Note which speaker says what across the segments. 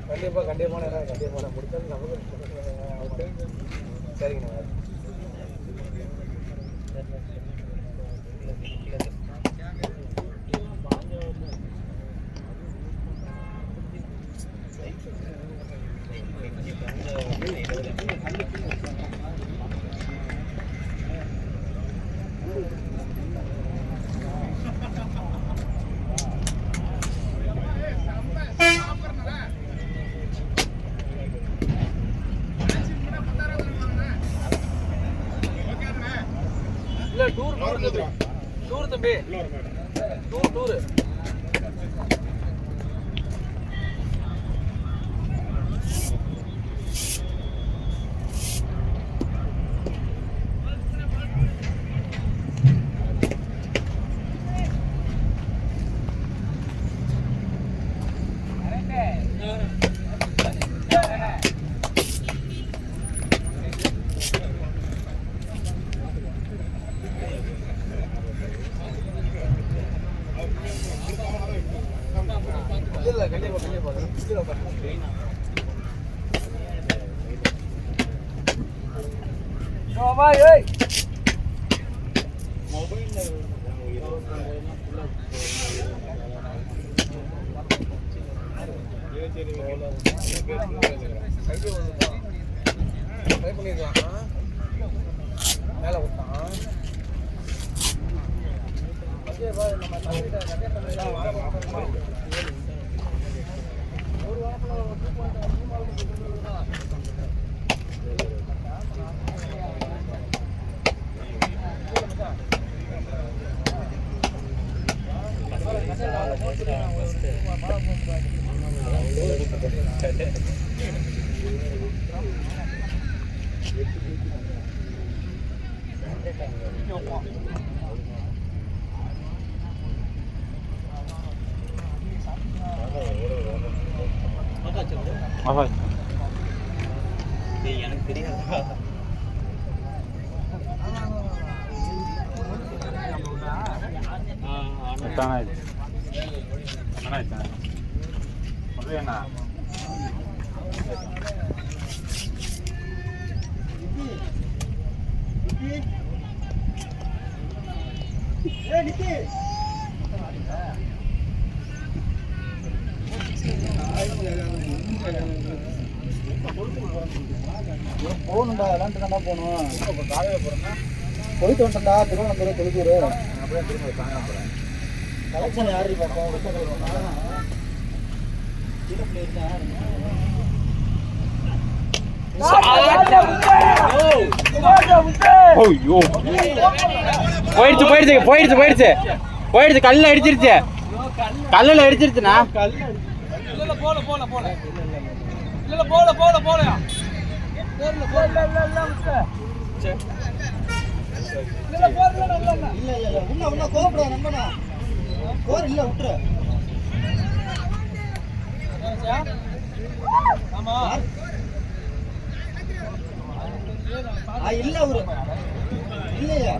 Speaker 1: கண்டிப்பாக கண்டிப்பாக முடிச்சாலும் நமக்கு சரிங்கண்ணா. டூர் தம்பி டூர் மேல விட்டான் எனக்கு தெரியாதா போகணுண்டா விளாண்டு தாண்டா போகணும். இப்போ காலையில் போகிறேன்னா கொளுத்து வந்துட்டா திருவனந்தபுரம் கொளுத்தூர் அப்படியே திரும்ப சாயங்காலம் போகிறேன். கலெக்ஷன் யாரு பார்ப்போம் போயிடுச்சு கல்லில் அடிச்சிருச்சு கல்லில் அடிச்சிருச்சுண்ணா இல்ல ஒரு இல்லையா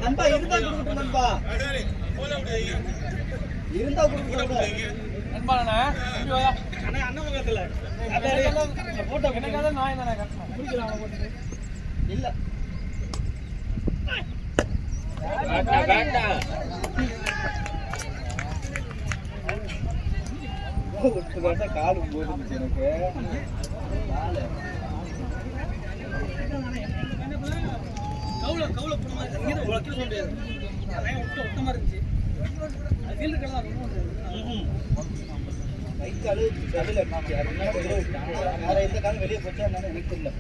Speaker 1: நண்பா இருந்தா கொடுக்கட்டும் நண்பா இருந்தா கொடுக்கட்டும் இல்ல காடு போட்டு எனக்கு கைக்காலு வெளியில வேற எந்த காலம் வெளியே போச்சா என்னன்னு எனக்கு தெரியல.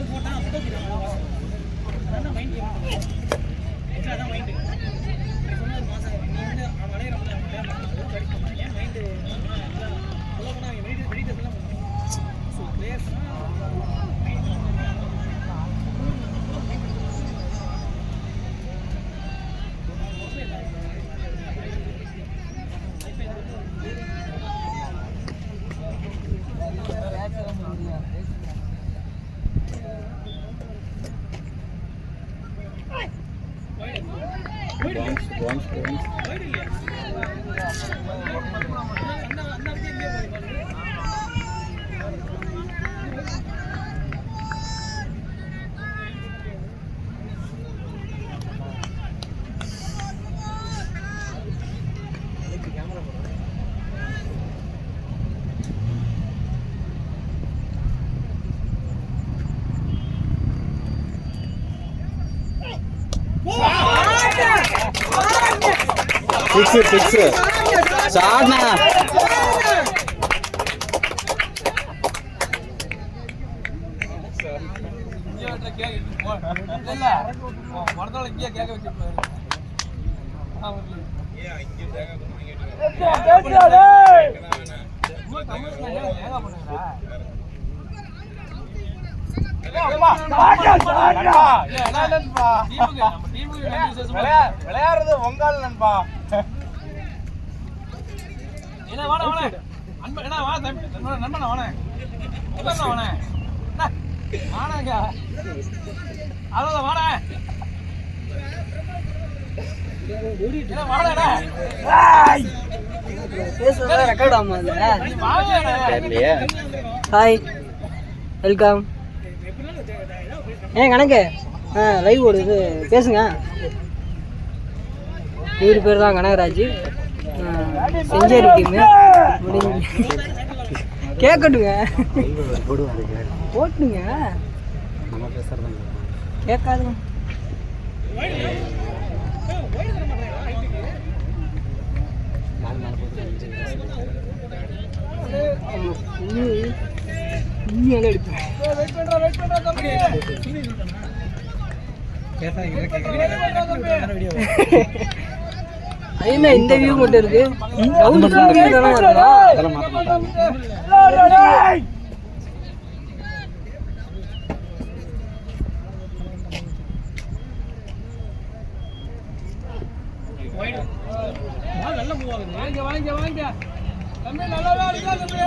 Speaker 1: போட்டா
Speaker 2: Fix. Sana.
Speaker 1: விளையாடுறது உங்கால் நண்பா.
Speaker 3: என்ன வாடா வாடா அன்பா என்ன வா நண்பனா வாடா உட்கார்ந்தா வாடா வாடாங்க அவ்வளோ வாடா என்ன வாடாடா
Speaker 4: பேசுறதா ரெக்கார்ட் ஆமா இல்ல
Speaker 3: நீ வாடா
Speaker 2: தெரியலையே.
Speaker 4: ஹாய் வெல்கம் கணக்கு லைவ் ஓடுது பேசுங்க. இவர் பேர் தான் கனகராஜ், செஞ்சேரி டீமு. கேட்கட்டுங்க போட்டுங்க கேட்காதுங்க. என்ன இந்த வியூ மட்டும் இருக்கு?
Speaker 2: அதெல்லாம் மாத்த மாட்டாங்க.
Speaker 3: வாங்க தம்பி நல்லா இருக்கா தம்பி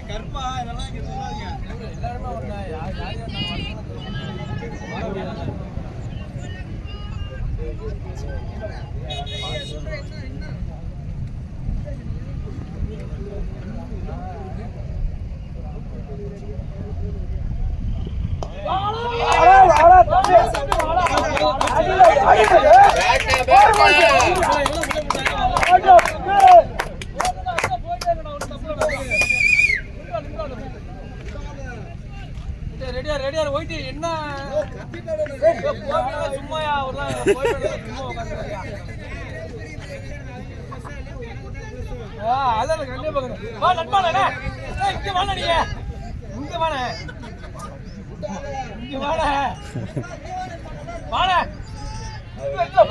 Speaker 3: கற்பா இதெல்லாம் இங்க சொல்லாதீங்க. எல்லாருமே ஒண்ணா யார் ரெடியா போயிட்டு என்ன சும்மாயா அதான் கண்டிப்பா வா நண்பானே இங்க வாண நீங்க இங்க வாண இங்க வாண வாண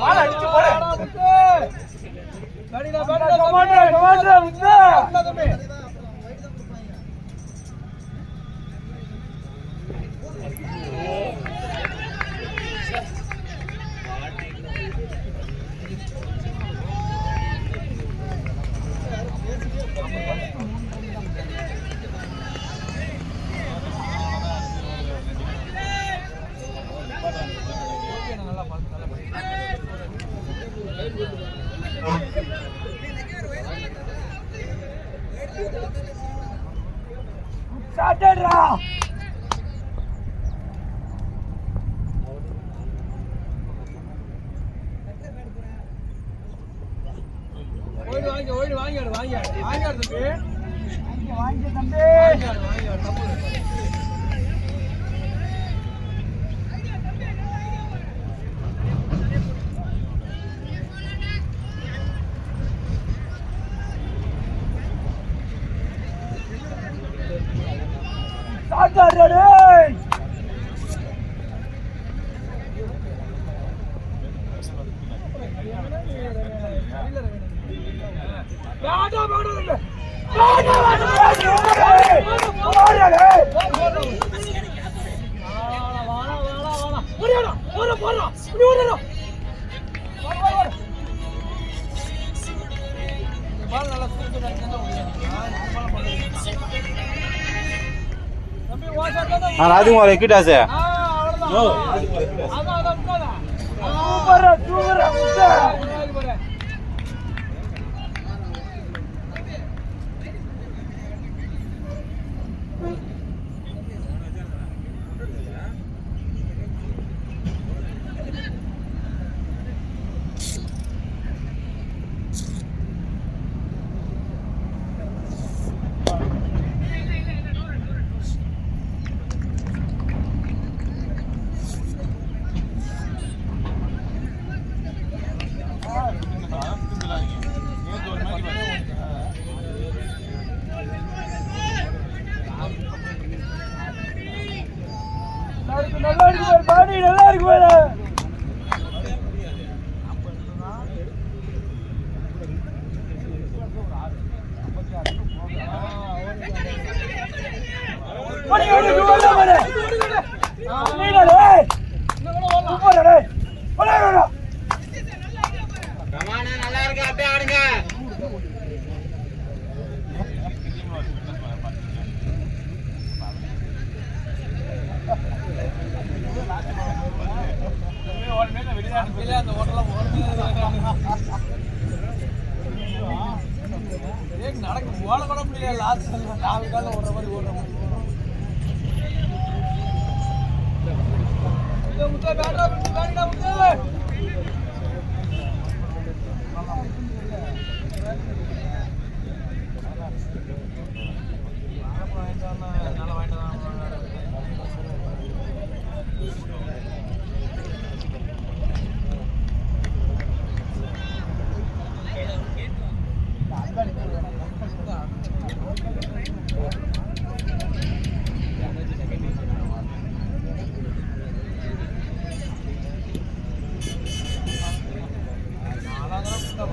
Speaker 3: வாண அடிச்சு போடு கடிடா கமாண்டர் முத்து தம்பி
Speaker 2: ராஜ்குமார் எக்கிட்டாசே
Speaker 1: நல்லா இருக்கு பாடி நல்லா இருக்கு வேற
Speaker 3: நல்லா இருக்கு அப்படியே ஆடுங்க நடக்க ஓட கூட முடியல லாஸ்ட் 4 கால ஓடுற மாதிரி ஓடுறோம் முட்டை பேட்டா பேட்டா முட்டை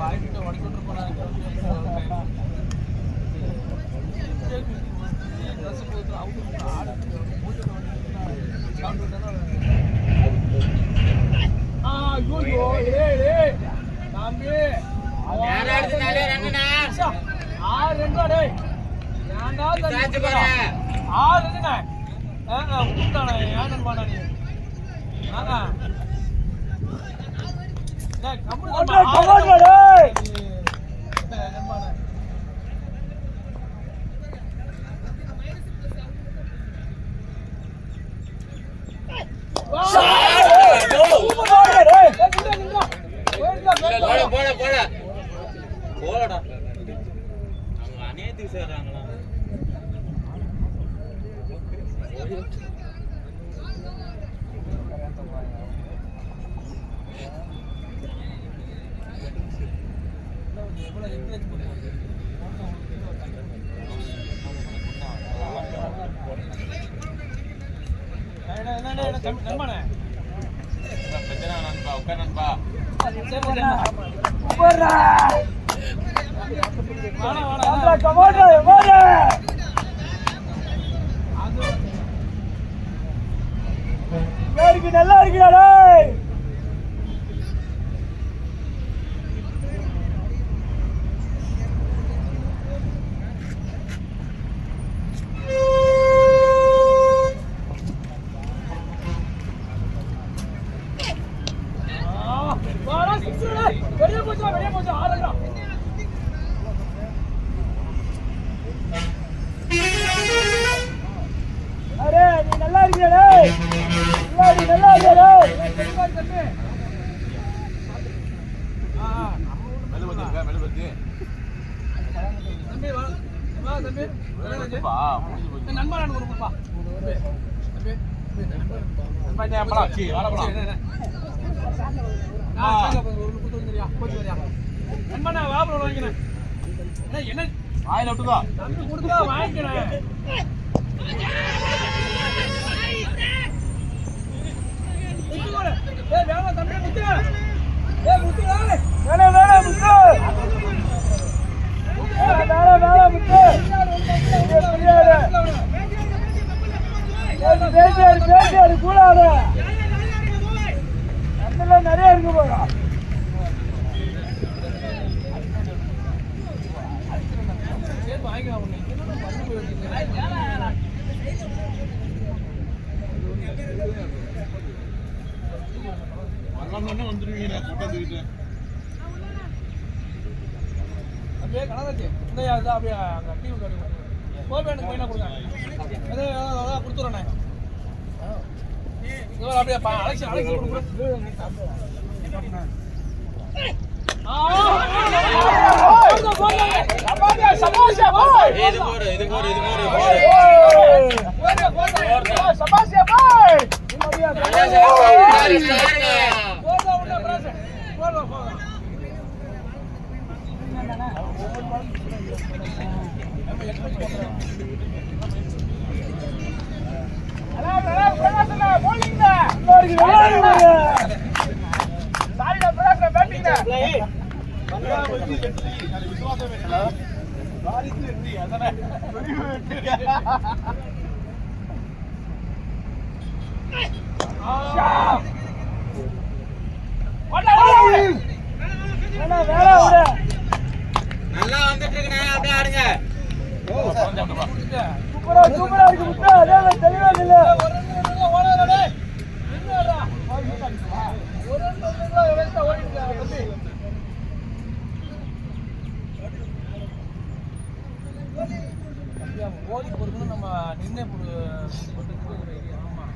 Speaker 3: வாங்கிட்டு ஓடிக்கிட்டு போனாங்க போலடா அவங்க அநேகத்துக்கு சேர்றாங்களா நல்லா இருக்கிறாடா அரே நீ நல்லா இருக்கிறடா நல்லா இருக்கிறடா மெல்ல வந்து தம்பி வா வா தம்பி பா நண்பா நான் கொடுப்பா தம்பி நண்பா நீ அப்பளா சீ வாடா சாங்க ஒரு குத்து வந்துறியா போச்சு வரியா நண்பா நான் வா ப்ரோ வாங்கினேன் என்ன வாயில விட்டுதா தம்பி கொடுத்தா வாங்கிக்கிறேன் முத்து போடு ஏய் வேணா தம்பி முத்து ஏய் முத்து வேணா முத்து வேணா முத்து பேசியாரு கூடாது அதெல்லாம் நிறைய இருக்கு போறா வந்துருவீங்க கூட்டத்துக்கிட்ட அப்படியே கணராஜி இந்த அப்படியே அங்கே டீ கோபி எனக்கு மெயினாக கொடுங்க அதான் கொடுத்துட்றேண்ணே அப்படியே அழைச்சி நல்லா வந்துட்டு இருக்கே அப்படியே ஆடுங்க சூப்பரா இருக்கு முட்டை அதே தெளிவா இல்ல ஓடுறடே என்னடா ஒரு நிமிஷம் வேஸ்டா ஓடிங்க தம்பி ஓடி போறதுக்கு நம்ம நின்னே போடு ஆமா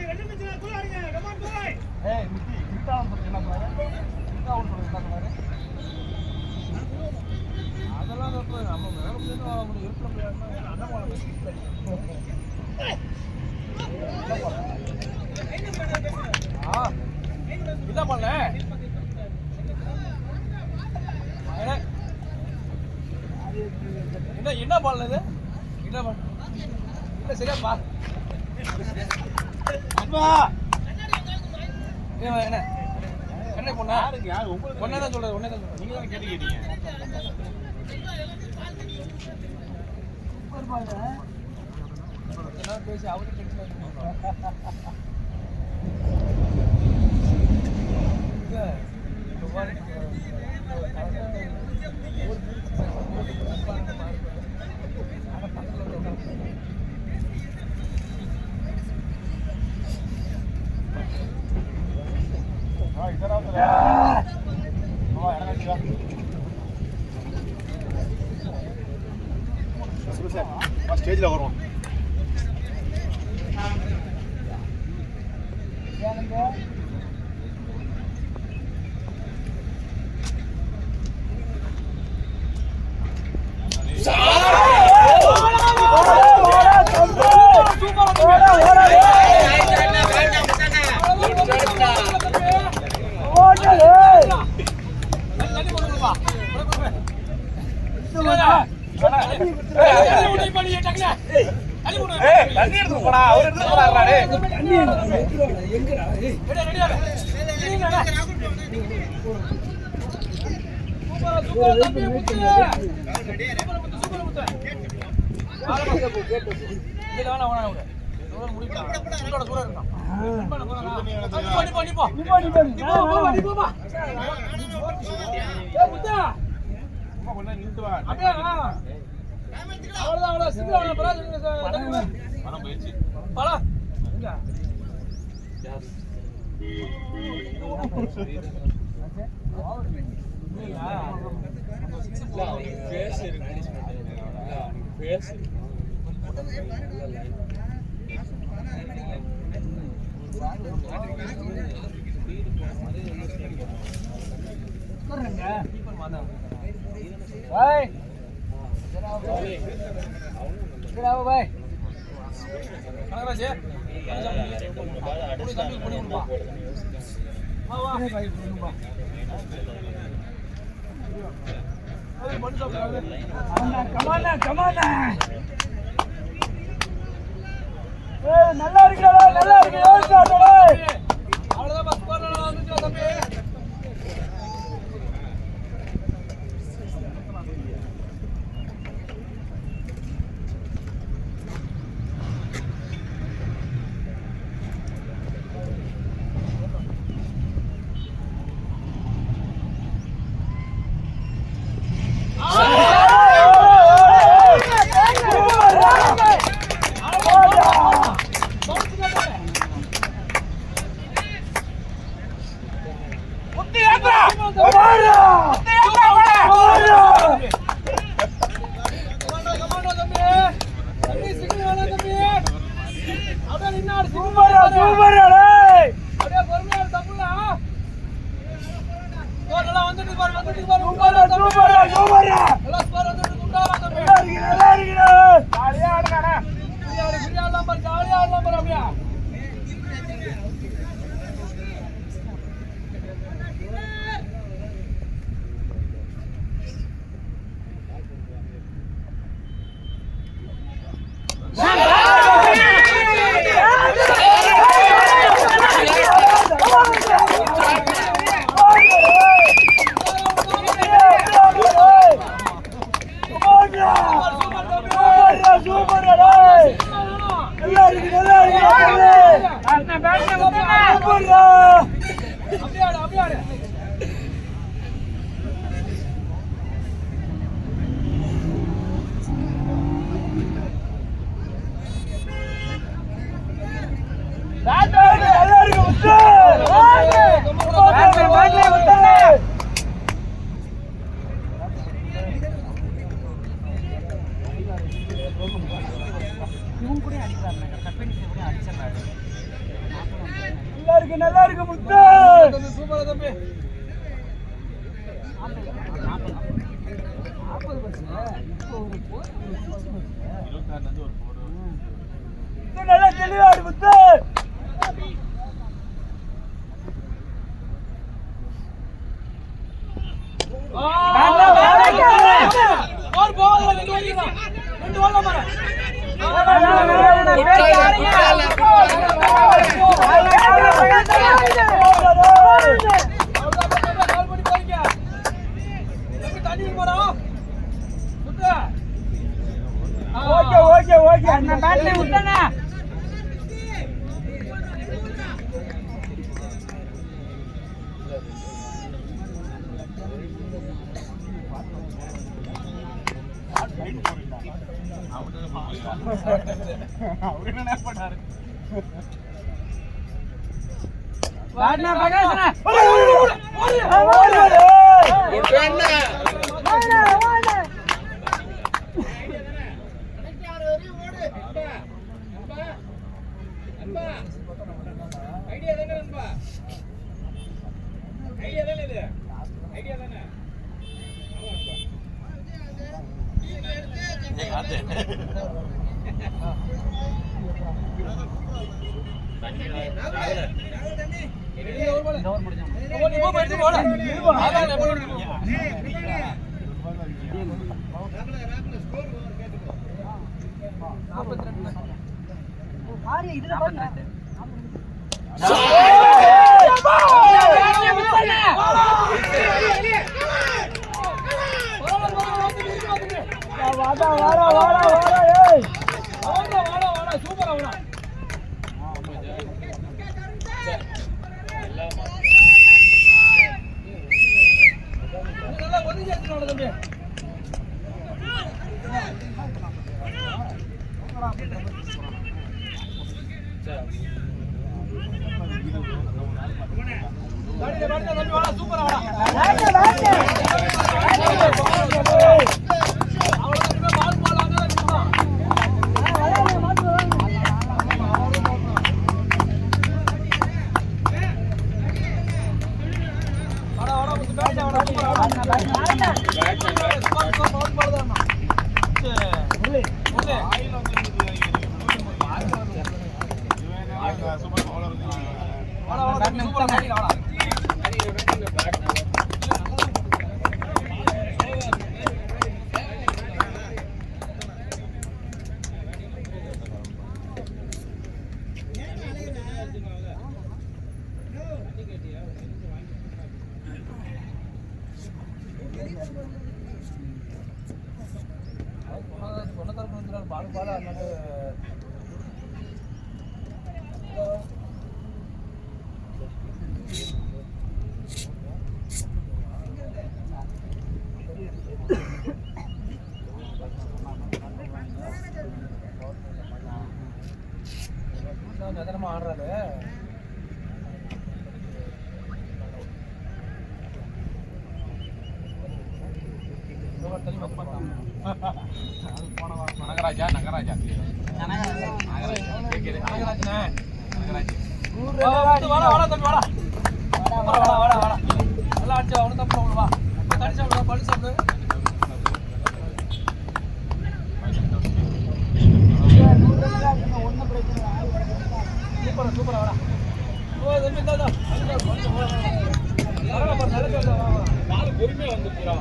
Speaker 3: ரெண்டு நிமிஷம் கூட ஆடுங்க கமான் பாய் ஏய் முட்டி கிட்டா வந்து என்ன சொல்றாரு கிட்டா வந்து என்ன சொல்றாரு அதெல்லாம் நம்ம மேல முடியும் இருக்க முடியாது அண்ணன் போல என்ன பண்ணல என்ன பண்ணல இது என்ன பண்ண இல்ல சரியா பா அப்பா என்ன என்ன பொண்ணா ஒன்னே தான் சொல்றது ஒன்னே தான் நீங்க தான் கேட்டீங்க பேசி அவரு ஸ்டேஜ்ல வரும் भाई भाई நல்லா இருக்கா நல்லா இருக்கு அவ்வளவுதான் பஸ் போறோம் வந்துச்சு தம்பி நல்லா இருக்கு முத்து சூப்பரா தம்பி 40 பஸ் இப்போ ஒரு போர் 26 நந்து ஒரு போர் இது நல்லா தெளிவா இருக்கு முத்து और बॉल ரெண்டு ஓட மாற ஓகே ஓகே அந்த பேட்ல விட்டனா அவர் என்ன பண்ணாரு வாடா பகாசனா ஓடு என்ன ஓடு அன்பா ஐடியா தானே அன்பா ஐடியா தானே இது ஐடியா தானே ஆடுறாரு நகராஜா நகராஜா வாடா தம்பி வாடா வாடா வாடா வாடா நல்லா அடிச்சா அவனு தப்பு வா தடி சாப்பிடு பழு சாப்பிடு சூப்பரா சூப்பரா வாடா ஓ தம்பி இந்தா பால் பொறுமையா வந்து போறா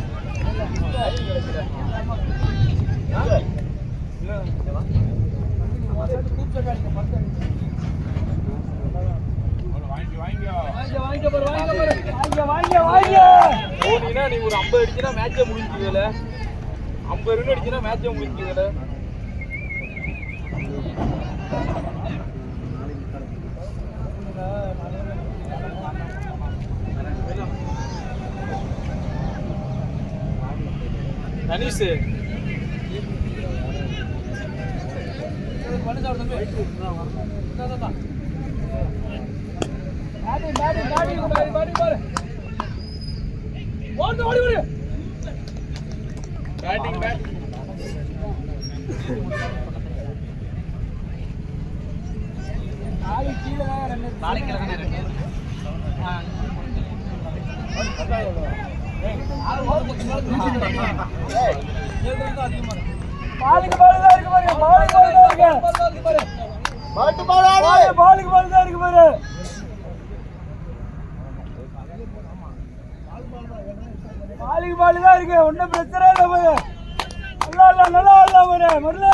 Speaker 3: நீ ஒரு 50 அடிச்சுனா மேட்சே முடிஞ்சுதுல 50 ரன் அடிச்சுனா மேட்சே முடிஞ்சுதுல தனிஷ் பாலுக்கு பால் தான் இருக்கு பாரு பாலுக்கு பால் தான் இருக்கு பாட்டு பாலாடு பாலுக்கு பால் தான் இருக்கு பாரு பாலுக்கு பால் தான் இருக்கு ஒன்றும் பிரச்சனை இல்லை பாரு நல்லா இல்லை பாரு முரளி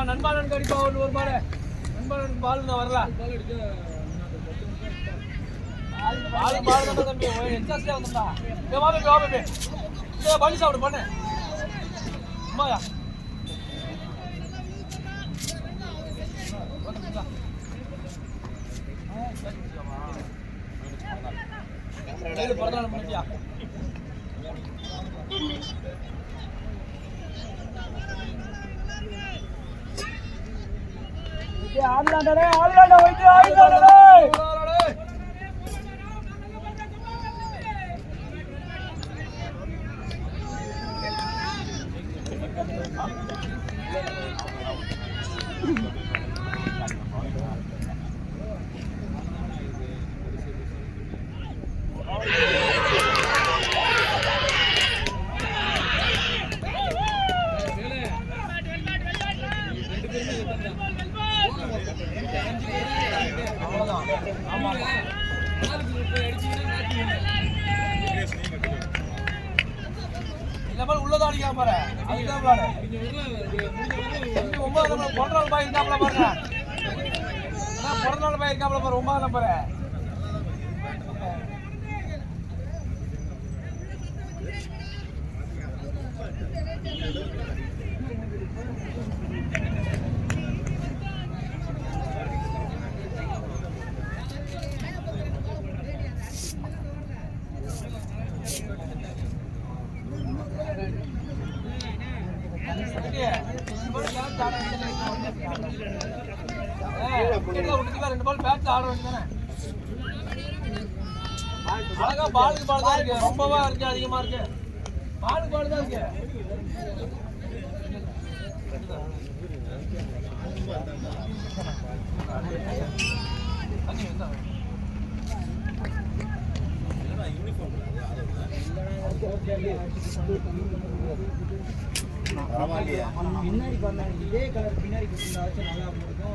Speaker 3: நண்பாளன் கடிப்பா ஒரு பால் நண்பாளன் பால் வரல பால் பால் தான் தம்பி எக்ஸாஸ்டே வந்தா ஏ வா பேபி ஏ பாலி சாப்பிடு பண்ணு அம்மாயா ஏய் பரவாயில்ல பண்ணியா இது ஆடலாண்டே வைத்து ஆடலாண்டே உள்ளதான் அடிக்காம பாரு அதுதான் பாரு 9 நம்பர் பிறந்த நாள் பாய் இருக்காப்ல பாருங்க பிறந்த நாள் பாய் இருக்காப்ல பாரு 9 நம்பர் ரெண்டு பால் பேட்ச் ஆட வேண்டியதானே அழகா பாலுக்கு பால் தான் இருக்கு ரொம்பவா இருக்கு அதிகமா இருக்கு பாலுக்கு பால் தான் இருக்கு
Speaker 1: பின்னாடி பண்ண இதே கலர் பின்னாடி வச்சு நல்லா இருக்கும்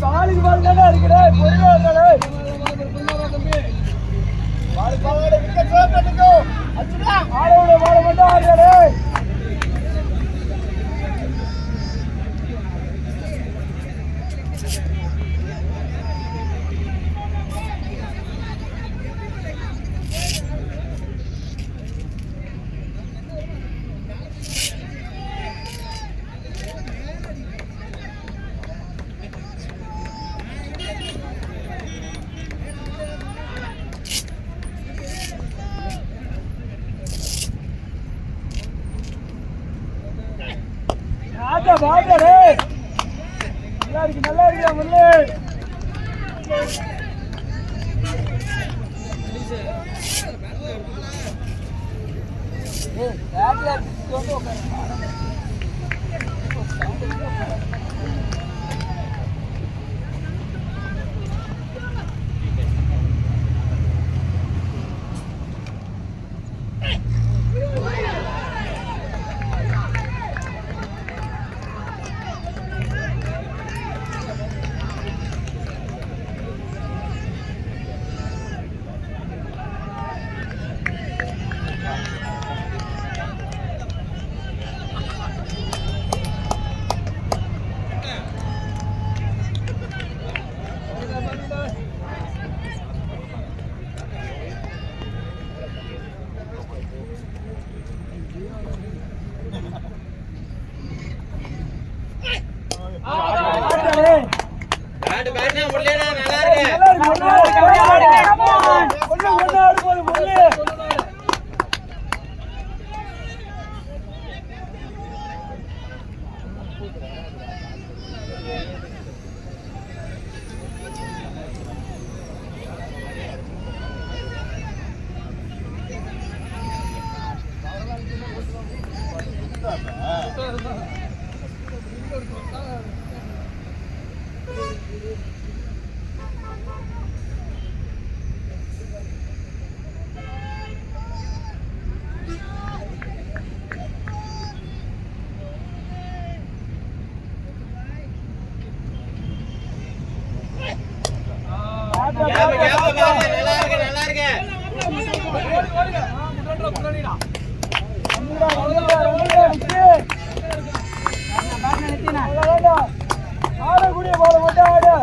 Speaker 1: பாலுக்கு பால் தானே இருக்கிறேன் பொறுமையா இருந்தாலே பால் பாலோட விக்கெட் ட்ராப் பண்ணிக்கோ அச்சுடா ஆளோட பால் மட்டும் ஆடுறே பாடலே நல்லா இருக்கியா முள்ளு ஆடக்கூடிய போல மட்டும் ஆடு.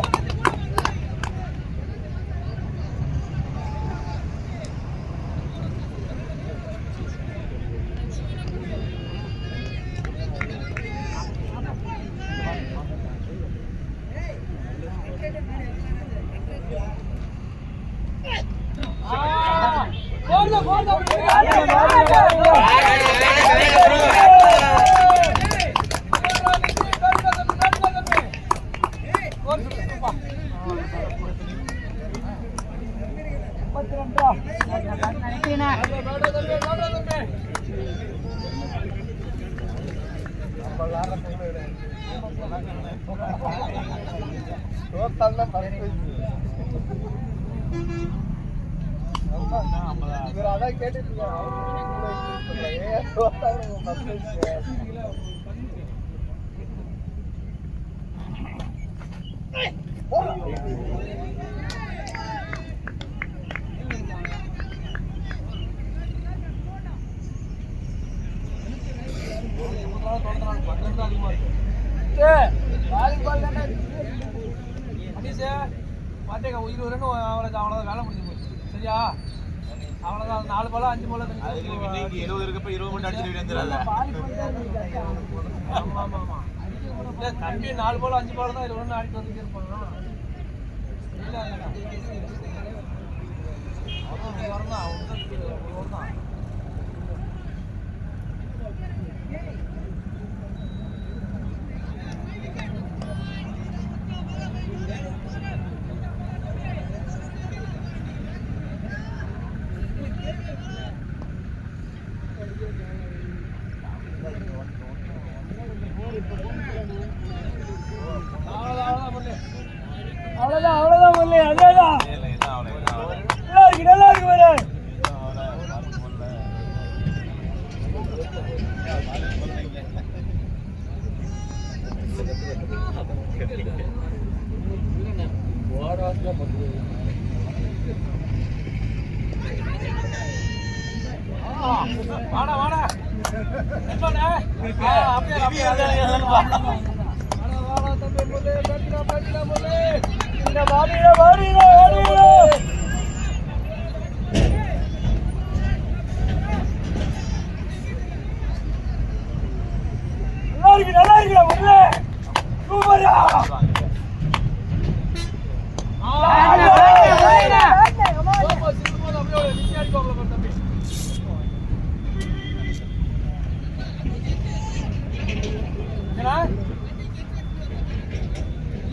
Speaker 1: அதான் கேட்டுட்டு
Speaker 3: அவ்வளவுதான் வேலை முடிஞ்சு போச்சு. சரியா? அவ்வளவுதான். 4 பால் 5 பால்
Speaker 2: 20 இருக்கப்ப 20 மட்டும் அடிச்சிட்டு
Speaker 3: தம்பி 4 பால் 5 பால் தான் 21 ஆடிட்டு வந்துட்டே இருப்பாங்க.
Speaker 1: அவ்வளவுதான் முரளி. அதேதான் நல்லா இருக்கு பாரு.
Speaker 3: வாடா வாடா அப்படியே அப்படியே தம்பி முல்லை பாட்டினா முல்லை
Speaker 1: இந்த வாடியில வாடியில வாடியில நல்லா இருக்கு முல்லை. சூப்பரா.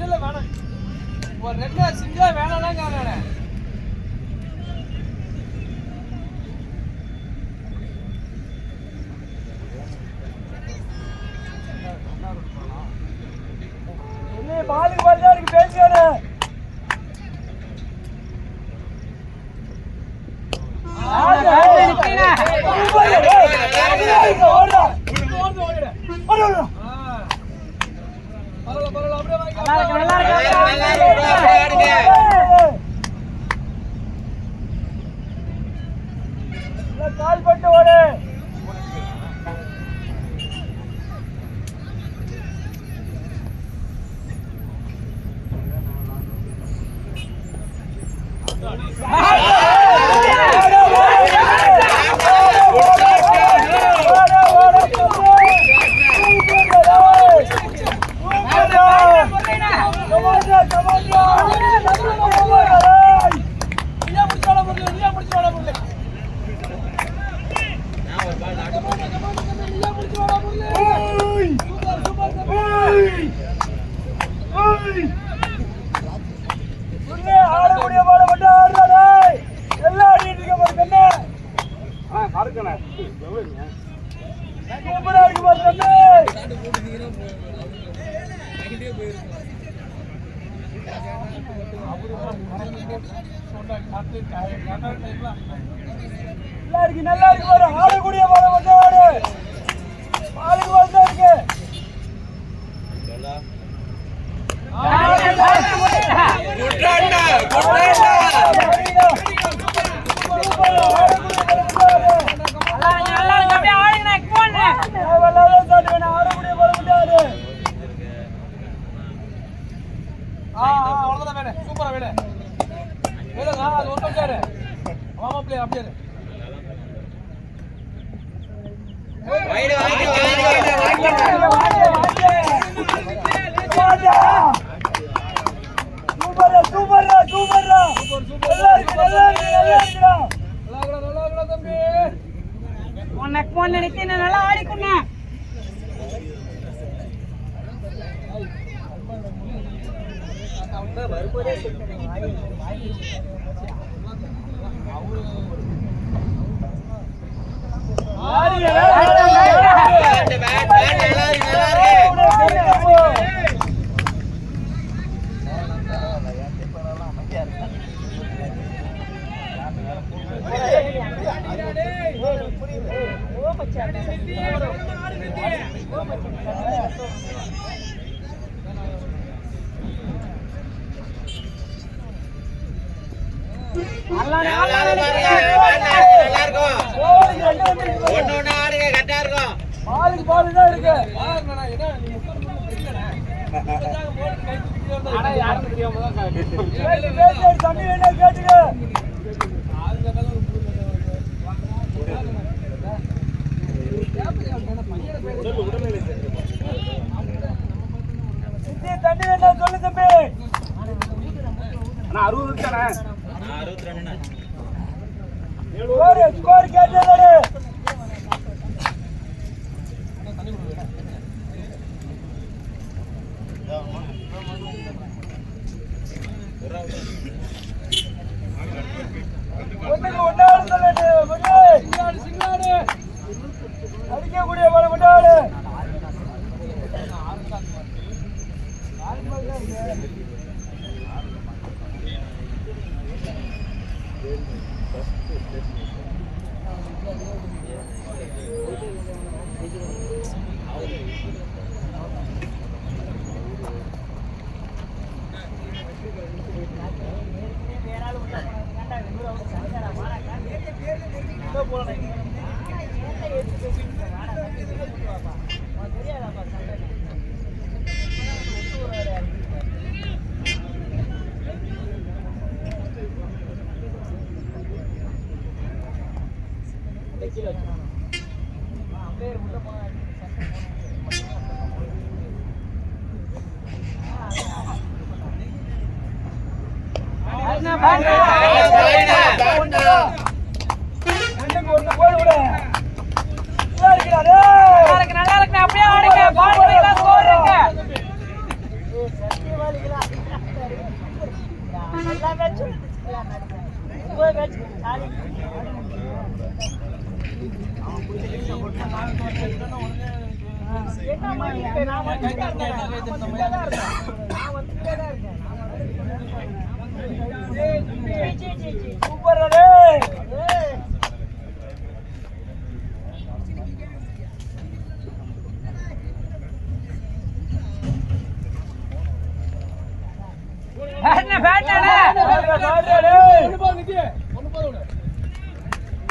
Speaker 3: இல்ல வேணாம். ஒரு 2 சிங்கா வேணாம் காரணே.
Speaker 1: என்ன பாலுக்கு பால் இருக்கு பேசியாரு. கால் பட்டு ஓடு. ஆடக்கூடிய பாட மட்டும் ஆடுறாடே. எல்லாம் ஆடிட்டு இருக்க பாரு கண்ணு. சூப்பரா இருக்கு பாரு கண்ணு. நல்லா இருக்கு பாரு. ஆடக்கூடிய பாட மட்டும் ஆடு. பாலுக்கு பால் தான் இருக்கு.
Speaker 2: குட்ராண்டா
Speaker 3: அப்படியே அப்படியே
Speaker 2: வைடு வைடு
Speaker 4: உனக்கு போன் நினைத்து நல்லா ஆடிக்குண்ணா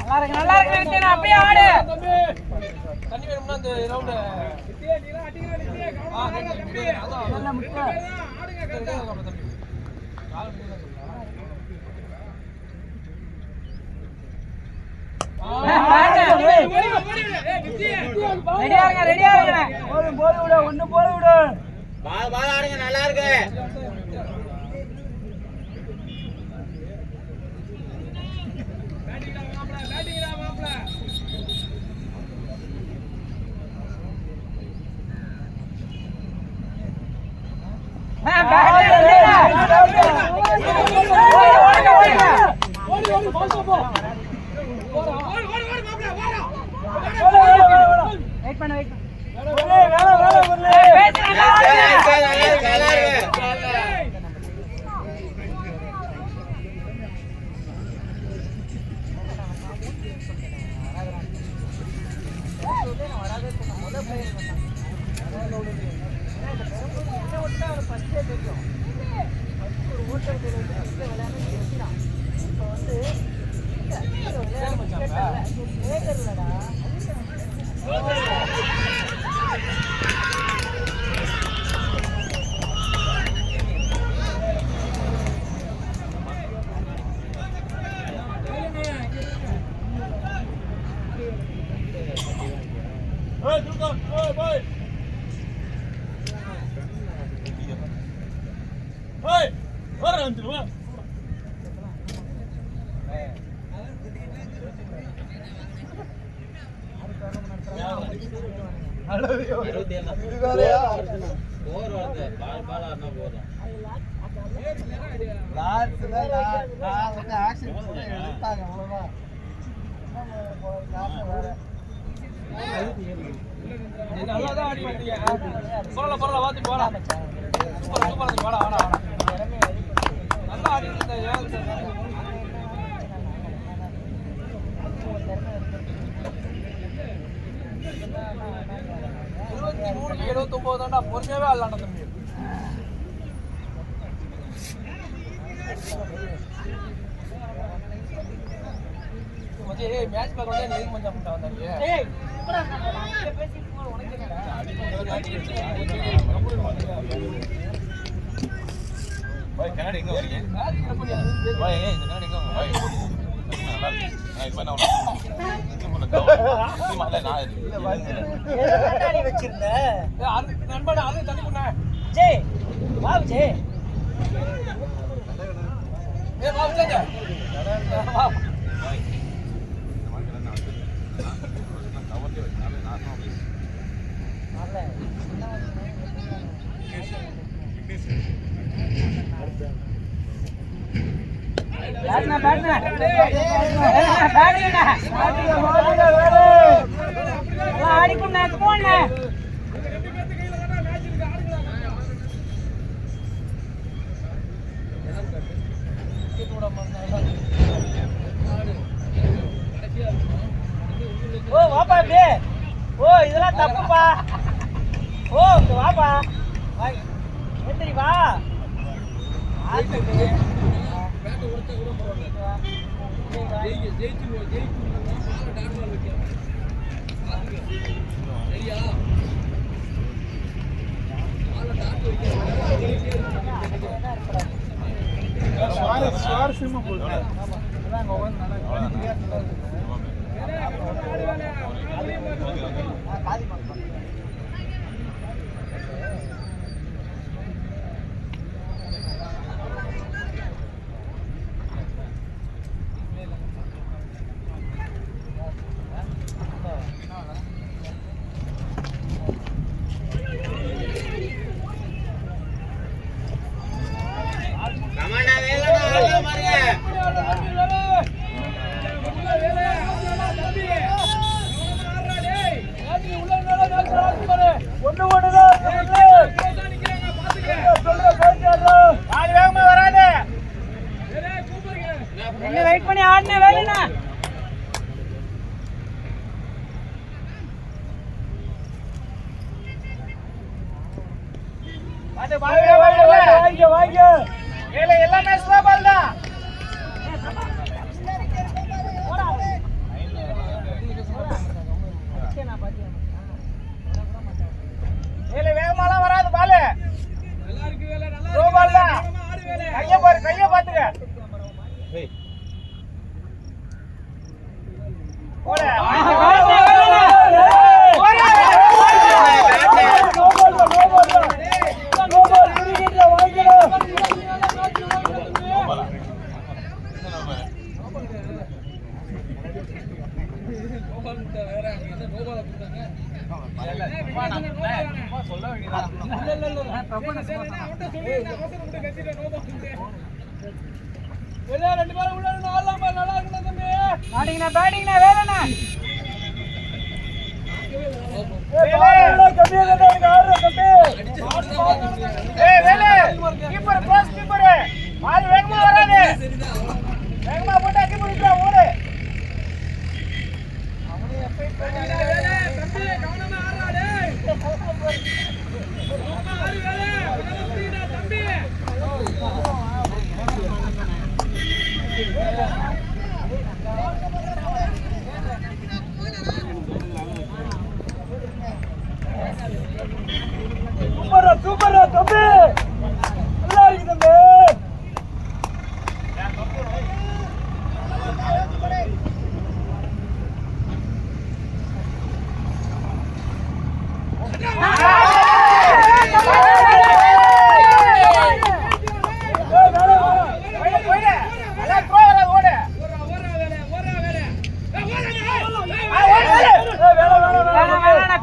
Speaker 4: அப்படியே ஆடுங்க நல்லா இருக்கு அப்படியே ஆடு தண்ணி வேணும்னா அந்த ரவுண்ட் நல்ல முட்டை ரெடியா இருங்க போடு விடு ஒண்ணு போடு விடு
Speaker 2: பால் ஆடுங்க நல்லா இருக்கு
Speaker 4: வெயிட் பண்ணு
Speaker 2: 27 தான்.
Speaker 1: இது வேறயா?
Speaker 2: போர் வருது. பால் ஆடுனா போதும்.
Speaker 1: லாஸ்ட்ல நான் வந்து ஆக்சன் பண்ணி எடுத்தாங்க அவ்வளவுதான். வேற
Speaker 4: நல்லா தான் ஆடி பண்ணீங்க. பரவாயில்ல வாத்தி போடா. சூப்பர் வாடா வாடா வாடா. நல்லா ஆடி இருந்த 23-79 தான்டா பொறுமையாவே ஆடலாம்டா தம்பி. மச்சி மேட்ச் பார்க்க வந்தா நீ மச்சான் முட்டை வந்தாங்க. ஏய் இப்படா நான் பேசி போற உனக்கு என்னடா?
Speaker 3: பாய் கண்ணாடி எங்க வரீங்க? பாய் இந்த கண்ணாடி எங்க வாங்க பாய். நல்லா இருக்கு. நான் இப்ப என்ன
Speaker 4: கண்ணாடி வச்சிருந்த. நண்பனா அது தண்ணி குண்ணா. ஜெய் வா ஜெய். ஏய் வா ஜெய். வா பேட்னா ஆடிக்குண்ணா போண்ணே. ஓ வாப்பா இப்படி. ஓ இதெல்லாம் தப்புப்பா. ஓ வாப்பா எந்திரி வா.
Speaker 1: சுவாரஸ்யமா போகுது.
Speaker 2: கமாண்டா வேலடா ஆடுங்க பாருங்க.
Speaker 4: வெயிட் பண்ணி ஆடுன வேலைனா வாங்க எல்லாமே ஸ்லோ பால் தான். வேகமாலாம் வராது பால். ஸ்லோ பால் தான். கைய பாரு கைய பாத்துக்க. பேட்டிங்னா வேலைண்ணா கீப்பர் க்ளோஸ் கீப்பர் பால் வேகமா வராது. வேகமா போட்டா கீப்பர் விட்டுறா ஓடு. அவனே எஃபெக்ட் பண்ணானே தம்பி கவனமா ஆடுடா டேய். ரொம்ப ஆடு வேலை வேலைடா தம்பி. சூப்பரா தம்பி நல்லா இருக்கு தம்பி.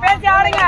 Speaker 4: பேசி ஆடுங்க.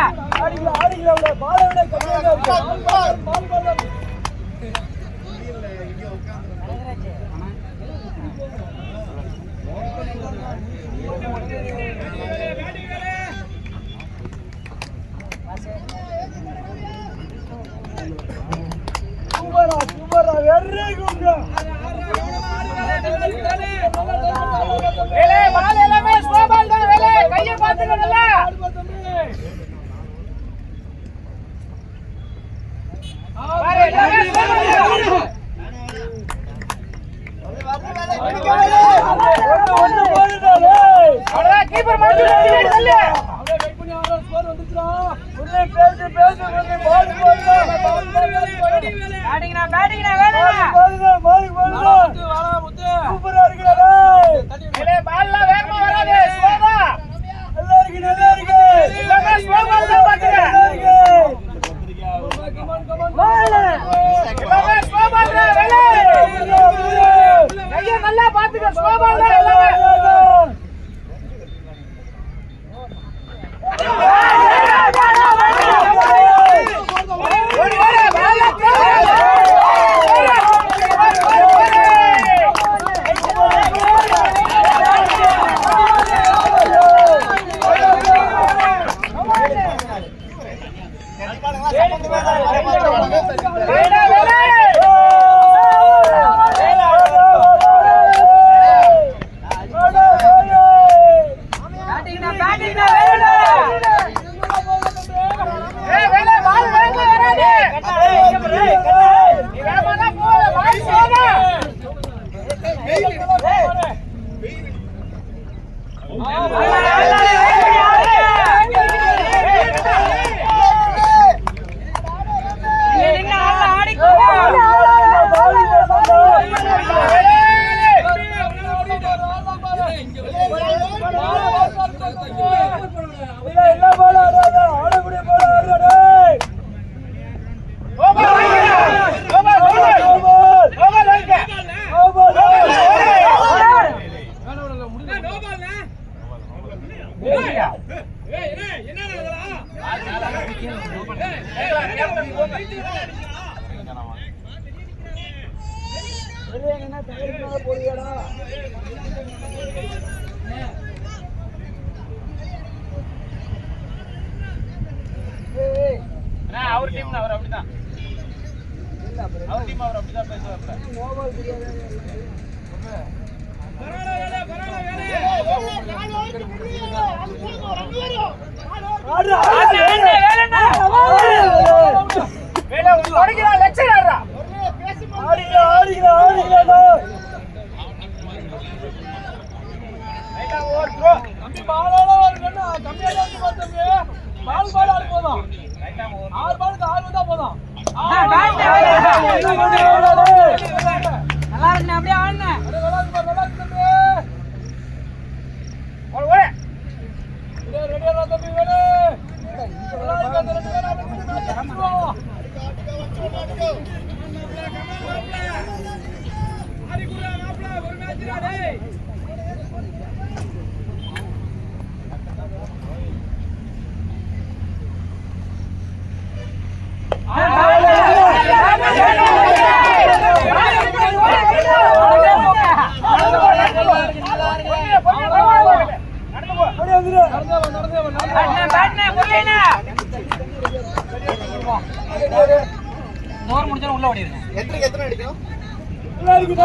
Speaker 3: அப்புறம் மறுத்து தள்ளு.
Speaker 4: அப்படியே வெயிட் பண்ணி ஆனா ஸ்கோர் வந்துச்சுடா.
Speaker 3: உள்ளே பேசு உள்ளே பால் போடுங்க. பேட்டிங்னா வேணுங்க.
Speaker 4: வாடா முத்து, வாடா முத்து.
Speaker 3: சூப்பரா இருக்குடா டேய்.
Speaker 4: இல்ல பால்லாம் வேகமா வராதே, ஸ்லோவா.
Speaker 3: நல்லா இருக்கு
Speaker 4: இல்லன்னா ஸ்லோ பால் தான் பாக்குறேன்.
Speaker 3: நல்லா இருக்கு.
Speaker 4: இல்லன்னா ஸ்லோ பால் தான் வேலை. கைய நல்லா பாத்துக்க, ஸ்லோ பால் தான் எல்லாமே. அவர் டீம் அவர் அப்படிதான். அவர் டீம் அவர் அப்படிதான் பேசுவாங்க. தம்பி பாலால வருதுன்னா கம்மியா தான் தம்பி. பால் ஆடு போதும். 6 பாலுக்கு 6 வந்தா போதும். நல்லா இருக்கு அப்படியே ஆடுன. நல்லா இருக்கு தம்பி. ஓடு. ரெடியா தம்பி வேணு. நல்லா இருக்கு அந்த ரெண்டு பேரும் அப்படி மேட்ச் ஆடுறோம். ஆடி குறா மாப்ள ஒரு மேட்ச்டா டேய். உள்ள ஓடிடுங்க. எத்தனை அடிக்கும்? நல்லா இருக்கு.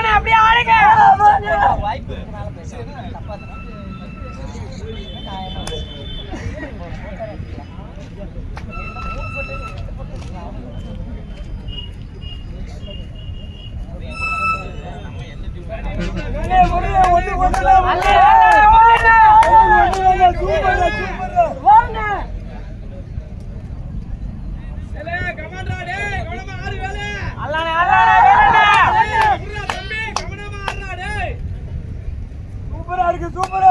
Speaker 4: அப்படியே ஆளுங்க சூப்பரா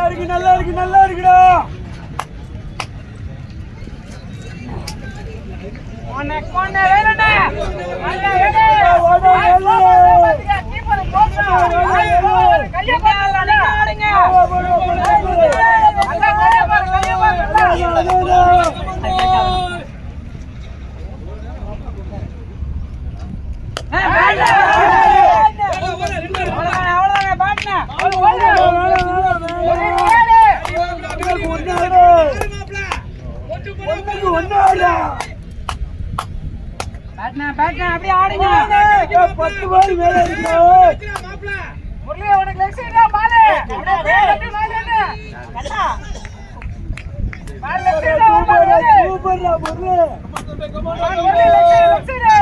Speaker 4: இருக்கு நல்லா இருக்குடா கொண்டே வேறனே அல்ல கீப்பர் போடுங்க கைய பாருங்க ஆடுங்க அல்ல பேட்னா அப்படியே ஆடுங்க 10 பால் மேல இருக்கு முரளி உனக்கு லெக் சைடுடா பால் அப்படியே கட்டி பால் என்ன கட்டா பால் லெக் சைடுடா சூப்பர்டா முரளி லெக் சைடு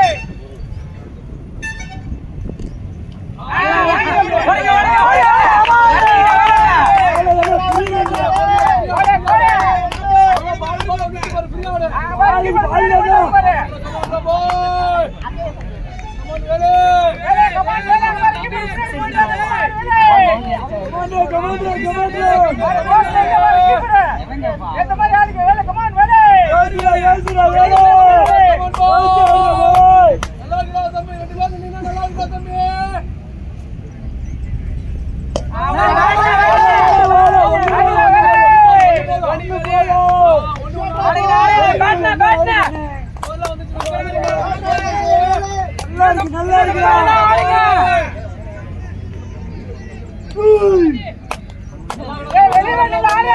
Speaker 4: நல்லா இருக்கு வெளிய வந்து ஆளே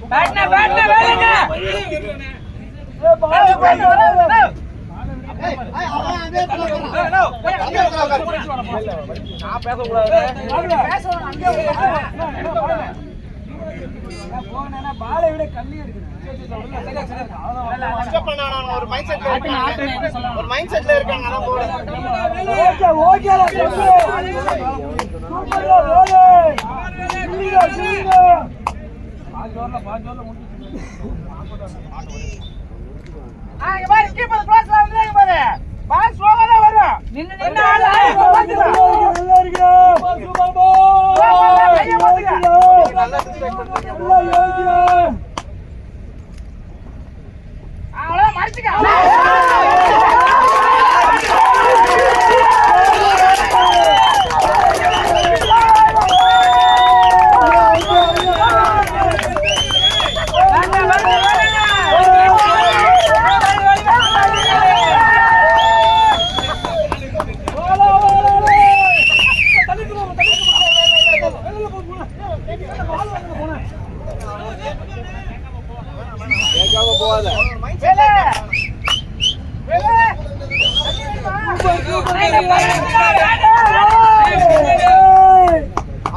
Speaker 4: बैठना बैठना बैठना
Speaker 3: நான் பேசக்கூடாது.
Speaker 4: பாலை விட கல்லி எடுக்கணும்.
Speaker 1: ஒரு மைண்ட் செட்ல இருக்காங்க.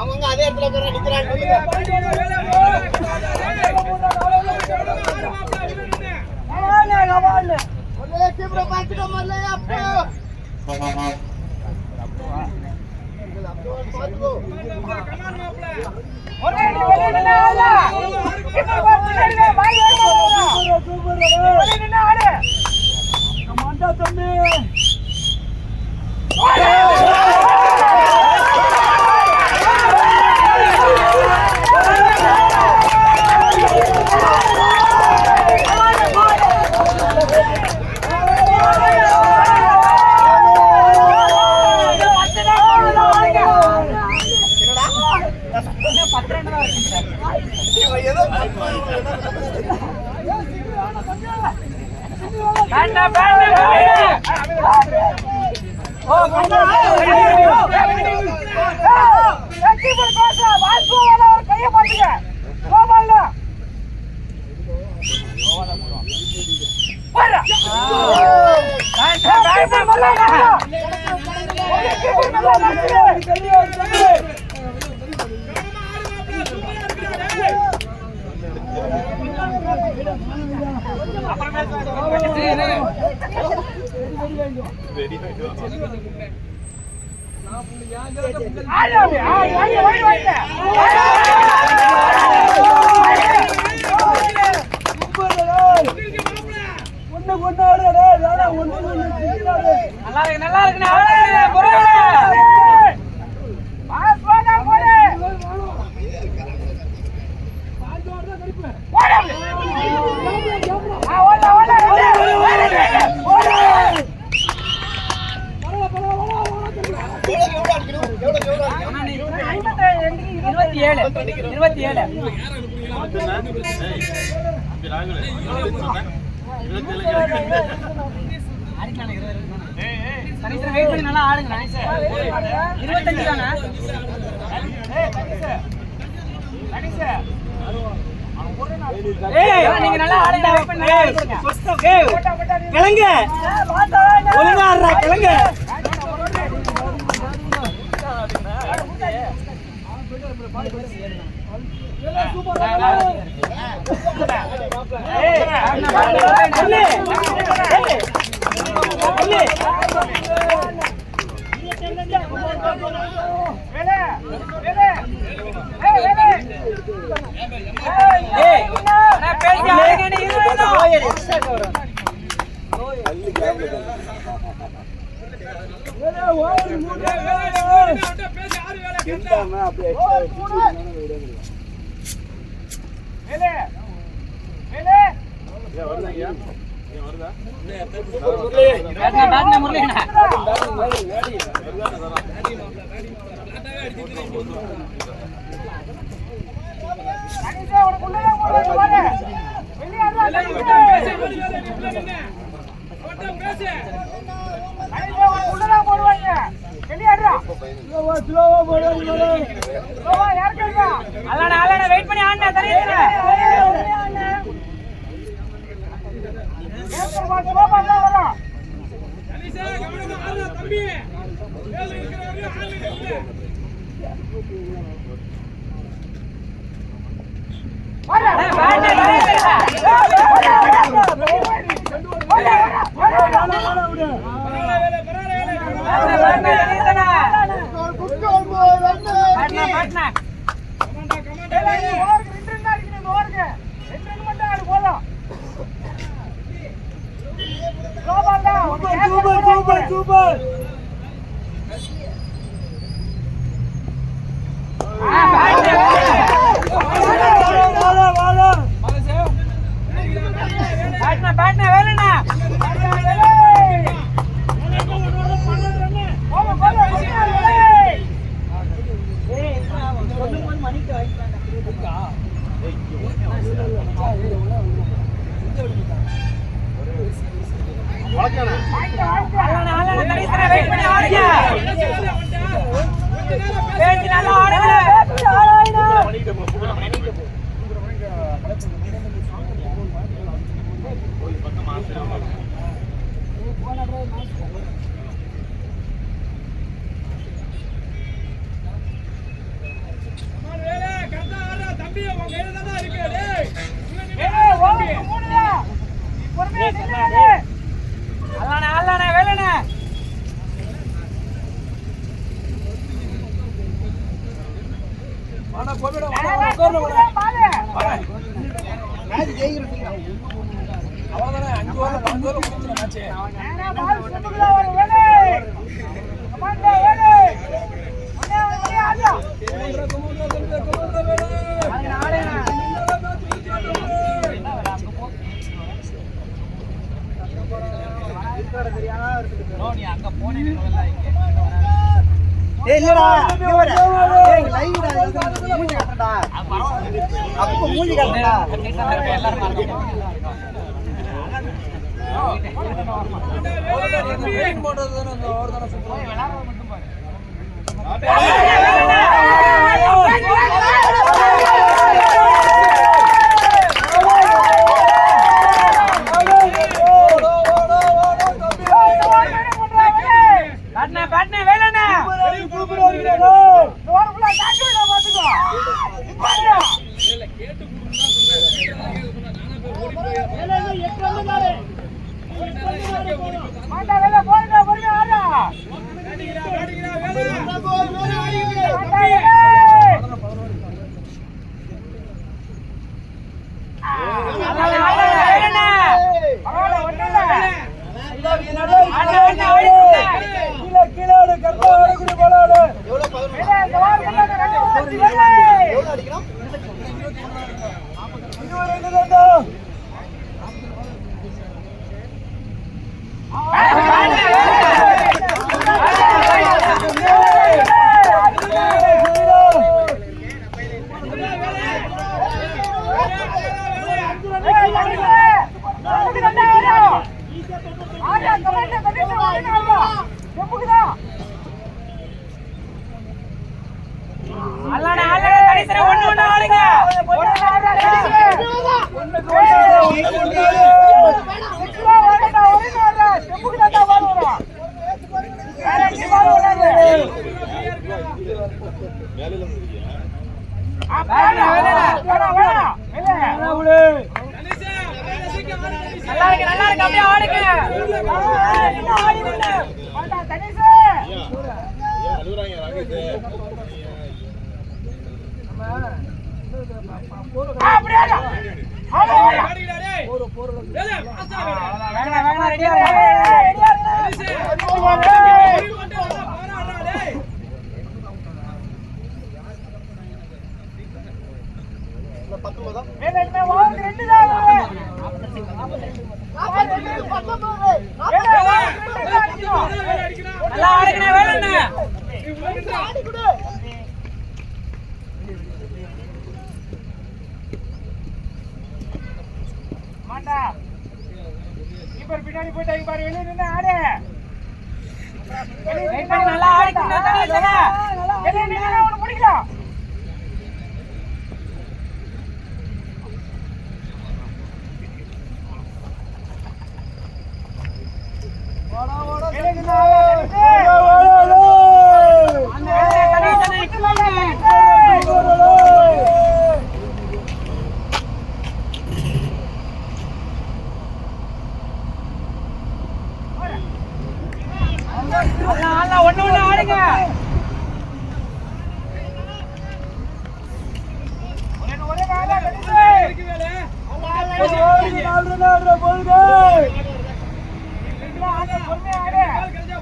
Speaker 1: அவங்க அதே இடத்துல நிக்கிறாங்க.
Speaker 4: நல்லா இருக்கு. நல்லா ஆடுங்க. 25 தானே? நீங்க நல்லா ஆடுங்க. கிளங்க ஒழுங்கா ஆடுறா. கிளங்க வெயிட் பண்ணி ஆடுனா தெரியுது.
Speaker 1: சூப்பர்
Speaker 4: பேட்னா வேலண்ணா
Speaker 1: இல்லடா லைவ்டா மூஞ்சி கட்டடா அப்ப மூஞ்சி கட்டடா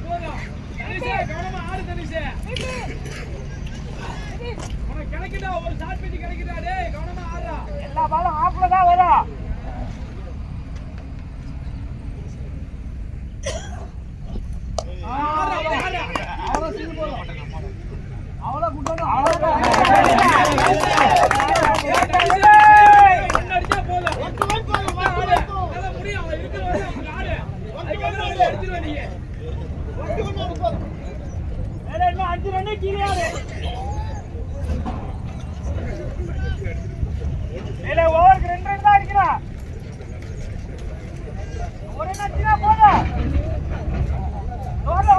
Speaker 3: போதும். தனிஷே, கவனமா ஆடு தனிஷே. உனக்கு கிடைக்குதா ஒரு ஷார்ட் பிச் கிடைக்குதா டேய் கவனமா ஆடுடா.
Speaker 4: எல்லா பாலும் ஆஃப்ல தான் வரும். அஞ்சு ரன் கீழே ஓவருக்கு 2 ரன் தான் அடிக்கிறா. ஒரு ரன் அடிச்சா போதும். ஒரு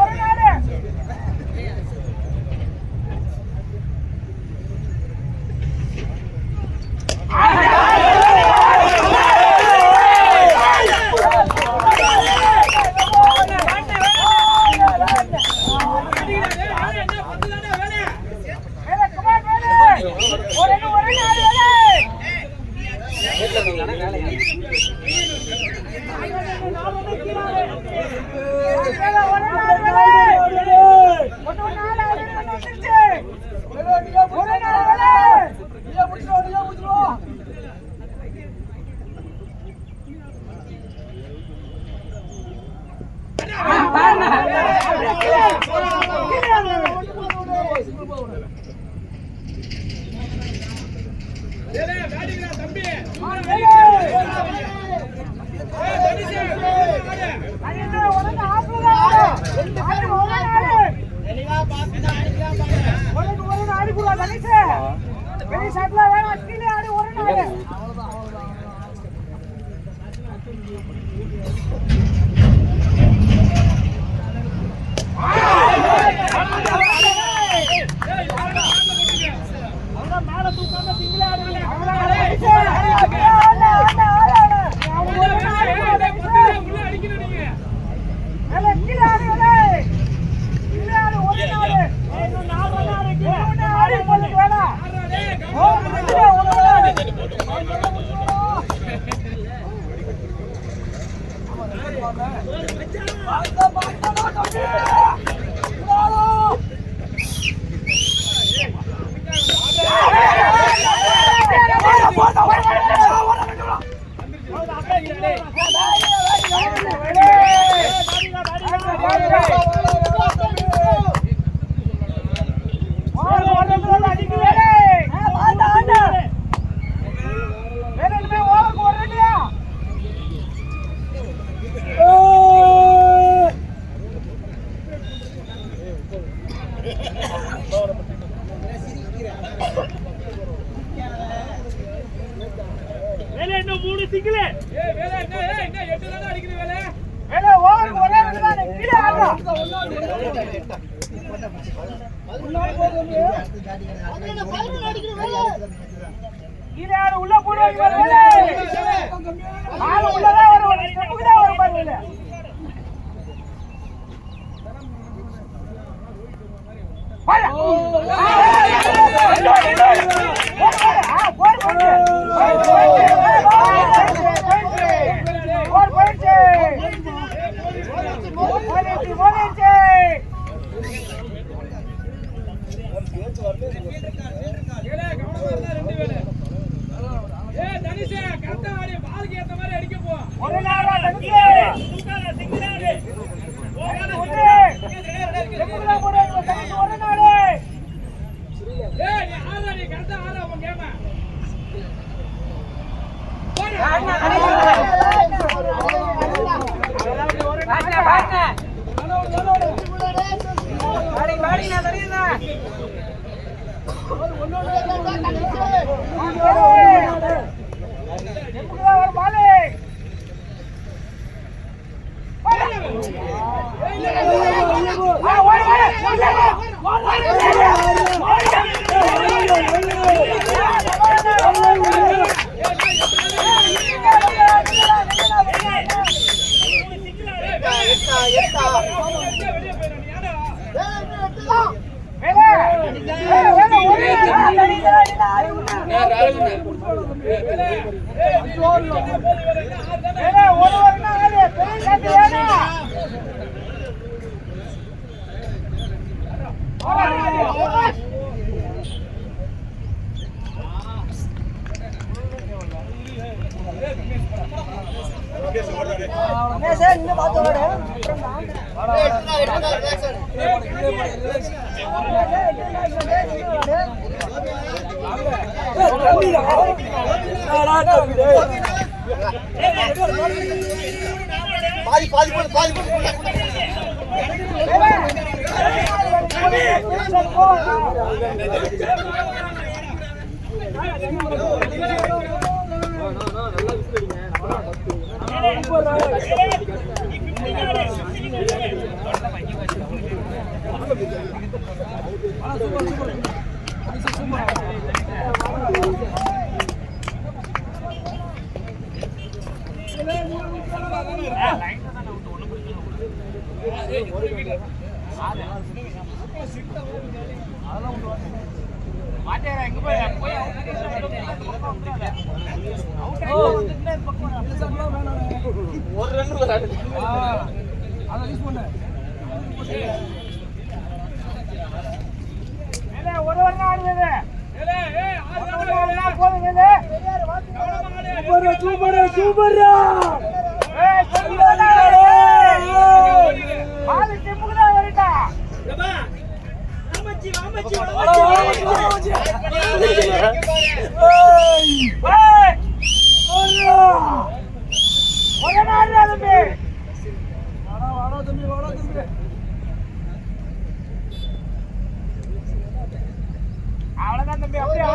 Speaker 4: நாடு உள்ள போடுவாங்க உள்ளதான் ஒரு பாருங்க
Speaker 1: பாதி பாதி போடு பாதி போடு
Speaker 3: ஒரு ரன் அதை யூஸ் பண்ண
Speaker 4: ஒரு வருஷம் ஆடுவது சூப்பர் சூப்பர் அவ்வளவுதான் தம்பி அப்படியே